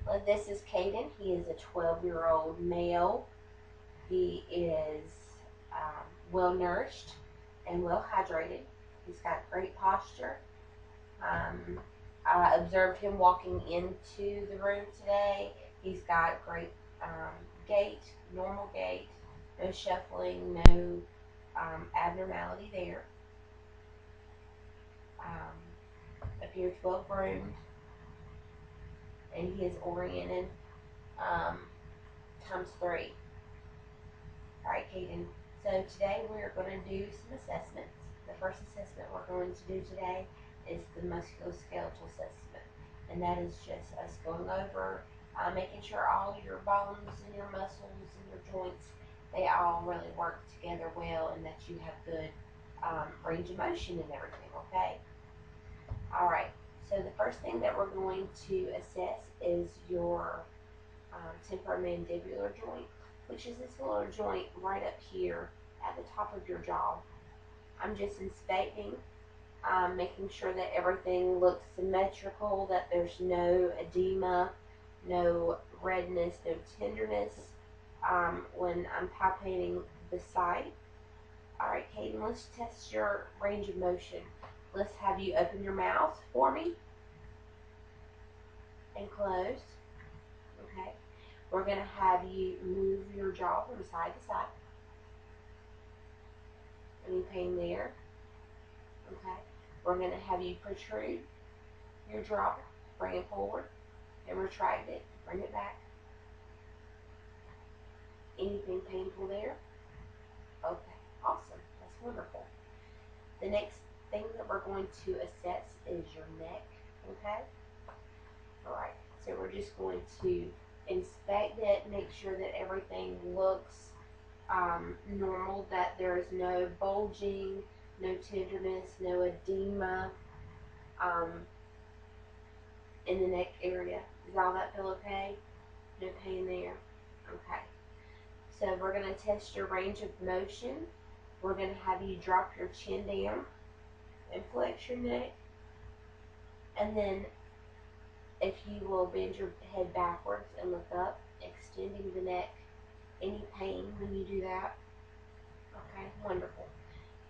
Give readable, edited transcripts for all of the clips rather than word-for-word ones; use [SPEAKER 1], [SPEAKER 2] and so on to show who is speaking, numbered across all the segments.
[SPEAKER 1] Well, this is Caden. He is a 12-year-old male. He is well nourished and well hydrated. He's got great posture. Um, I observed him walking into the room today. He's got great gait, normal gait, no shuffling, no abnormality there. Appears well groomed, and he is oriented um, times three. All right, Kaden. So today we are going to do some assessments. The first assessment we're going to do today is the musculoskeletal assessment, and that is just us going over, making sure all your bones and your muscles and your joints, they all really work together well, and that you have good range of motion and everything. Okay. All right. So the first thing that we're going to assess is your temporomandibular joint, which is this little joint right up here at the top of your jaw. I'm just inspecting, making sure that everything looks symmetrical, that there's no edema, no redness, no tenderness when I'm palpating the site. All right, Kaden, let's test your range of motion. Let's have you open your mouth for me and close. Okay. We're going to have you move your jaw from side to side. Any pain there? Okay. We're going to have you protrude your jaw, bring it forward, and retract it, bring it back. Anything painful there? Okay, awesome. That's wonderful. The next thing that we're going to assess is your neck. Okay? All right. So we're just going to inspect it, make sure that everything looks normal, that there is no bulging, no tenderness, no edema in the neck area. Does all that feel okay? No pain there? Okay. So we're going to test your range of motion. We're going to have you drop your chin down and flex your neck. And then if you will bend your head backwards and look up, extending the neck. Any pain when you do that? Okay, wonderful.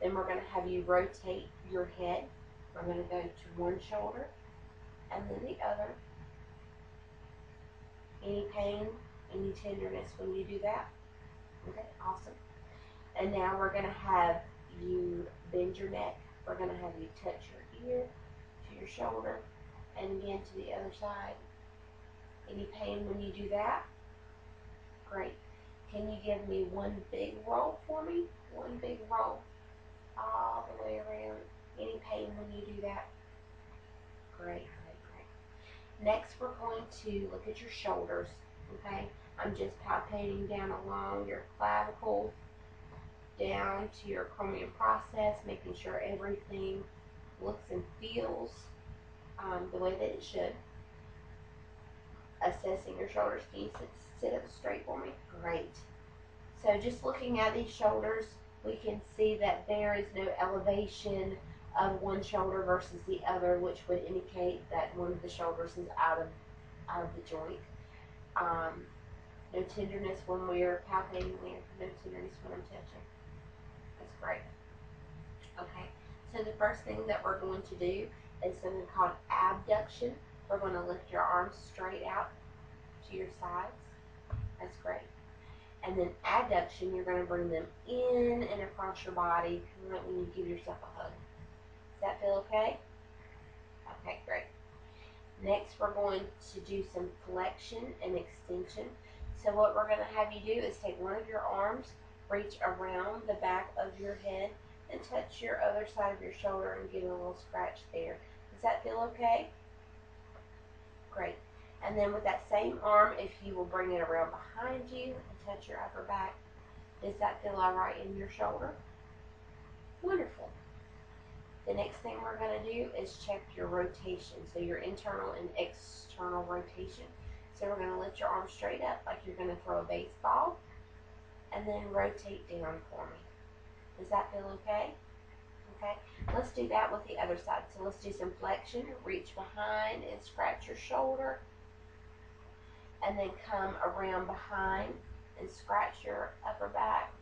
[SPEAKER 1] Then we're going to have you rotate your head. We're going to go to one shoulder and then the other. Any pain, any tenderness when you do that? Okay, awesome. And now we're going to have you bend your neck. We're going to have you touch your ear to your shoulder and again to the other side. Any pain when you do that? Great. Can you give me one big roll for me? One big roll all the way around. Any pain when you do that? Great, great, great. Next, we're going to look at your shoulders. Okay, I'm just palpating down along your clavicle, down to your chromium process, making sure everything looks and feels the way that it should. Assessing your shoulders. Can you sit up straight for me? Great. So just looking at these shoulders, we can see that there is no elevation of one shoulder versus the other, which would indicate that one of the shoulders is out of the joint. No tenderness when we're palpating there. No tenderness when I'm touching. That's great. Okay. So the first thing that we're going to do is something called abduction. We're going to lift your arms straight out to your sides. That's great. And then adduction, you're going to bring them in and across your body, kind of like when you give yourself a hug. Does that feel okay? Okay, great. Next, we're going to do some flexion and extension. So what we're going to have you do is take one of your arms, reach around the back of your head, and touch your other side of your shoulder and give it a little scratch there. Does that feel okay? Great. And then with that same arm, if you will bring it around behind you and touch your upper back, does that feel all right in your shoulder? Wonderful. The next thing we're going to do is check your rotation, so your internal and external rotation. So we're going to lift your arm straight up like you're going to throw a baseball, and then rotate down for me. Does that feel okay? Okay. Let's do that with the other side. So let's do some flexion. Reach behind and scratch your shoulder. and then come around behind and scratch your upper back.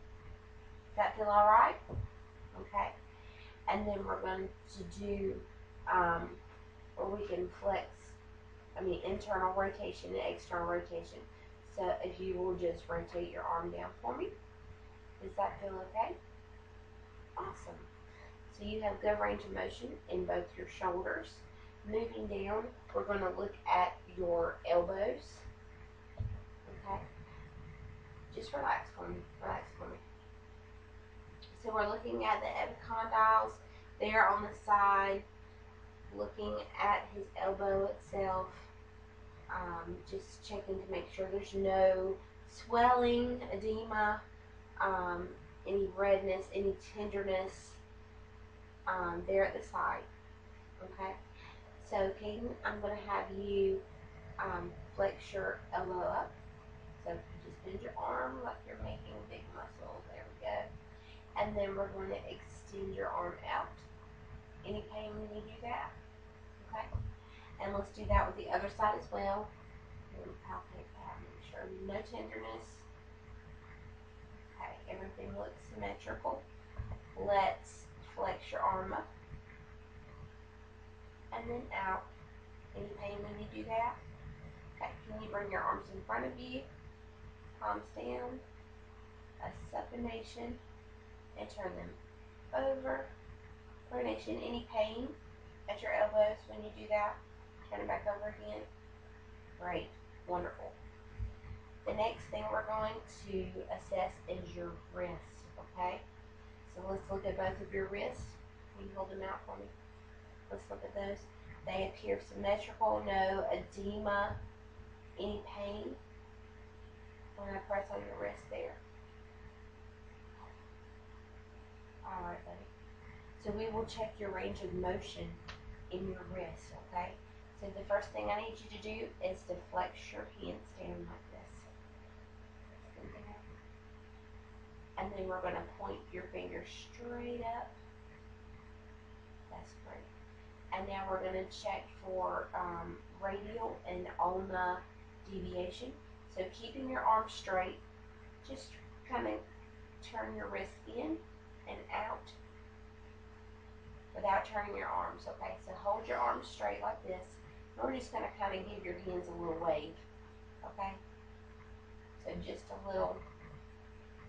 [SPEAKER 1] Does that feel alright? Okay. And then we're going to do where we can flex, internal rotation and external rotation. So if you will just rotate your arm down for me. Does that feel okay? Awesome. So you have good range of motion in both your shoulders. Moving down, we're going to look at your elbows. Okay? Just relax for me. Relax for me. So we're looking at the epicondyles there on the side, looking at his elbow itself, just checking to make sure there's no swelling, edema, any redness, any tenderness there at the side. Okay? So, Caden, I'm going to have you flex your elbow up. So, just bend your arm like you're making big muscles. There we go. And then we're going to extend your arm out. Any pain when you do that? Okay? And let's do that with the other side as well. And palpate that. Make sure no tenderness. Okay, everything looks symmetrical. Let's flex your arm up and then out. Any pain when you do that? Okay, can you bring your arms in front of you? Palms down. A supination. And turn them over. Pronation. Any pain at your elbows when you do that? Turn it back over again. Great. Wonderful. The next thing we're going to assess is your wrist, okay? So let's look at both of your wrists. Can you hold them out for me? Let's look at those. They appear symmetrical, no edema, any pain when I press on your wrist there. All right, buddy. So we will check your range of motion in your wrist, okay? So the first thing I need you to do is to flex your hands down like this. And then we're going to point your fingers straight up. That's great. And now we're going to check for radial and ulna deviation. So keeping your arm straight, just kind of turn your wrist in and out without turning your arms, okay? So hold your arms straight like this. And we're just going to kind of give your hands a little wave, okay? So just a little,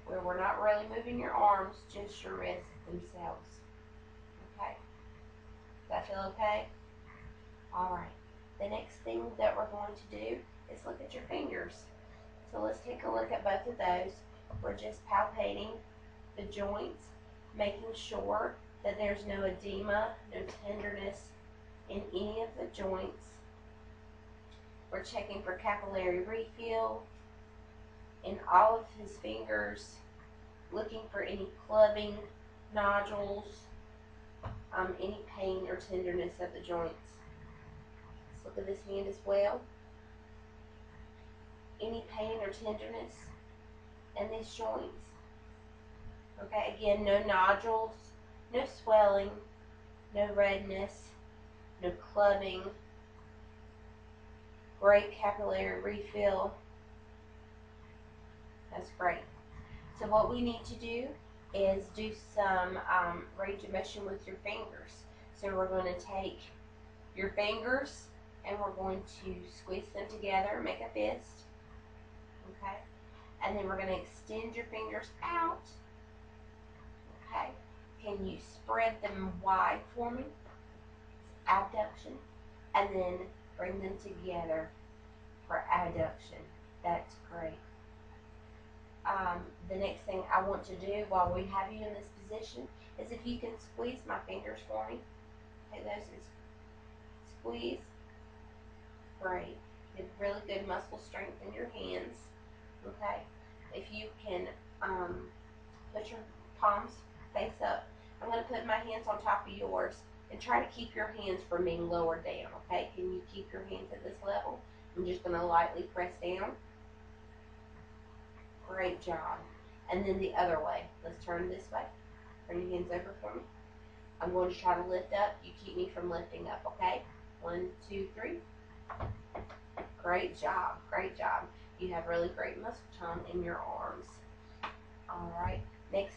[SPEAKER 1] where we're not really moving your arms, just your wrists themselves, okay? Does that feel okay? All right. The next thing that we're going to do is look at your fingers. So let's take a look at both of those. We're just palpating the joints, making sure that there's no edema, no tenderness in any of the joints. We're checking for capillary refill in all of his fingers, looking for any clubbing, nodules, any pain or tenderness of the joints. Let's look at this hand as well. Any pain or tenderness in these joints? Okay, again, no nodules, no swelling, no redness, no clubbing, great capillary refill. That's great. So what we need to do is do some range of motion with your fingers. So we're going to take your fingers and we're going to squeeze them together, make a fist. Okay? And then we're going to extend your fingers out. Okay? Can you spread them wide for me? Abduction. And then bring them together for adduction. That's great. The next thing I want to do while we have you in this position is if you can squeeze my fingers for me. Take those and squeeze. Great. Get really good muscle strength in your hands. Okay. If you can put your palms face up. I'm going to put my hands on top of yours and try to keep your hands from being lowered down. Okay. Can you keep your hands at this level? I'm just going to lightly press down. Great job. And then the other way. Let's turn this way. Turn your hands over for me. I'm going to try to lift up. You keep me from lifting up, okay? 1, 2, 3. Great job. Great job. You have really great muscle tone in your arms. All right. Next,